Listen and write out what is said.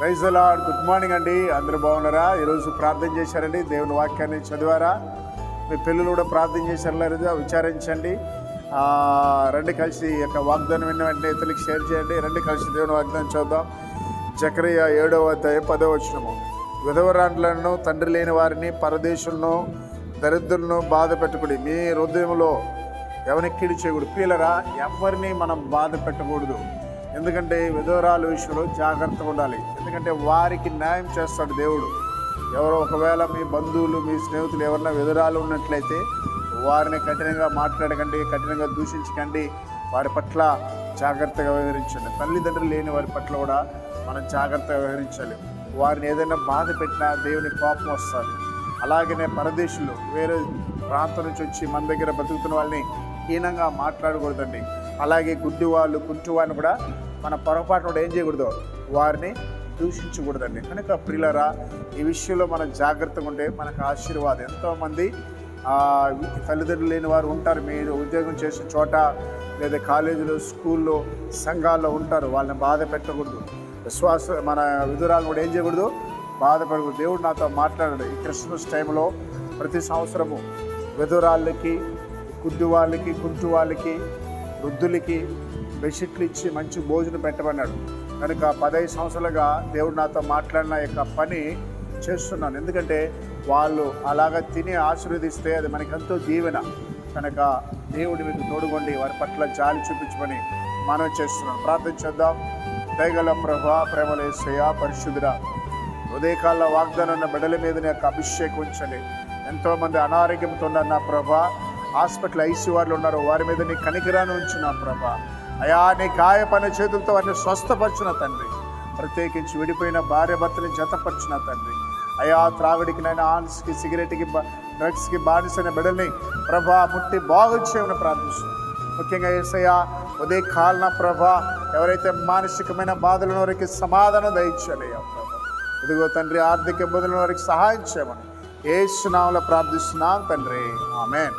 Praise the lord. Good morning అండి. అందరూ బాగున్నారా? ఈరోజు ప్రార్థన చేశారండి, దేవుని వాక్యాన్ని చదివారా? మీ పిల్లలు కూడా ప్రార్థన చేశారు లేదా విచారించండి. రండి కలిసి ఈ యొక్క వాగ్దానం విన్న వెంటనే ఇతరులకు షేర్ చేయండి. రండి కలిసి దేవుని వాగ్దానం చూద్దాం. జకరియా 7వ అధ్యాయం 10వ వచనము. విధవరాండ్లను, తండ్రి లేని వారిని, పరదేశులను, దరిద్రులను బాధ పెట్టుకుడి. మీ హృదయంలో ఎవరికి కీడు చేయకూడదు. ప్రియులరా, ఎవరిని మనం బాధ పెట్టకూడదు. ఎందుకంటే విధవరాల విషయంలో జాగ్రత్తగా ఉండాలి. ఎందుకంటే వారికి న్యాయం చేస్తాడు దేవుడు. ఎవరో ఒకవేళ మీ బంధువులు, మీ స్నేహితులు ఎవరైనా విధవరాలు ఉన్నట్లయితే వారిని కఠినంగా మాట్లాడకండి, కఠినంగా దూషించకండి. వారి పట్ల జాగ్రత్తగా వ్యవహరించండి. తల్లిదండ్రులు లేని వారి పట్ల కూడా మనం జాగ్రత్తగా వ్యవహరించాలి. వారిని ఏదైనా బాధ పెట్టినా దేవుని కోపం వస్తుంది. అలాగనే పరదేశులు, వేరే ప్రాంతం నుంచి వచ్చి మన దగ్గర బతుకుతున్న వాళ్ళని హీనంగా మాట్లాడకూడదండి. అలాగే గుడ్డివాళ్ళు, కుంటివాళ్ళని కూడా మన పొరపాటు కూడా ఏం చేయకూడదు, వారిని దూషించకూడదండి. కనుక ప్రియులారా, ఈ విషయంలో మనం జాగ్రత్తగా ఉంటే మనకు ఆశీర్వాదం. ఎంతోమంది తల్లిదండ్రులు లేని వారు ఉంటారు. మీరు ఉద్యోగం చేసే చోట లేదా కాలేజీలో, స్కూల్లో, సంఘాల్లో ఉంటారు. వాళ్ళని బాధ పెట్టకూడదు. మన విధురాలను కూడా ఏం చేయకూడదు, బాధపడకూడదు. దేవుడు నాతో మాట్లాడాడు. ఈ క్రిస్మస్ టైంలో ప్రతి సంవత్సరము విధురాళ్ళకి, గుడ్డి వాళ్ళకి, కుంటు వాళ్ళకి, వృద్ధులకి బెడ్షీట్లు ఇచ్చి మంచి భోజనం పెట్టమన్నాడు. కనుక 15 సంవత్సరాలుగా దేవుడు నాతో మాట్లాడిన యొక్క పని చేస్తున్నాను. ఎందుకంటే వాళ్ళు అలాగా తిని ఆశీర్వదిస్తే అది మనకెంతో దీవెన. కనుక దేవుడి మీకు తోడుగొండి వారి పట్ల జాలి చూపించమని మనం చేస్తున్నాం. ప్రార్థన చేద్దాం. దయగల ప్రభువా, ప్రేమల యేసయ్యా, పరిశుద్ధుడా, ఉదయకాల వాగ్దానం ఉన్న బిడ్డల మీద నీ యొక్క అభిషేకం ఉంచండి. ఎంతోమంది అనారోగ్యంతో ఉన్నారు నా ప్రభా, హాస్పిటల్ ఐసీయూలో ఉన్నారు. వారి మీద నీ కనికరాన్ని ఉంచు నా ప్రభా. అయా, నీ గాయపడిన చేతులతో వారిని స్వస్థపరచిన తండ్రి. ప్రత్యేకించి విడిపోయిన భార్య భర్తని జతపరిచిన తండ్రి. అయా, త్రాగుడికి నైనా, ఆన్స్కి, సిగరెట్కి, డ్రగ్స్కి బానిసైన బిడ్డల్ని ప్రభా ముట్టి బాగు చేయమని ప్రార్థిస్తున్నాం. ముఖ్యంగా యేసయ్యా, ఉదయకాలన ప్రభా, ఎవరైతే మానసికమైన బాధలను వారికి సమాధానం దయచేయాలయ్యా ప్రభా. ఇదిగో తండ్రి, ఆర్థిక ఇబ్బందులను వారికి సహాయం చేయమని యేసు నామములో ప్రార్థిస్తున్నాం తండ్రి. ఆమేన్.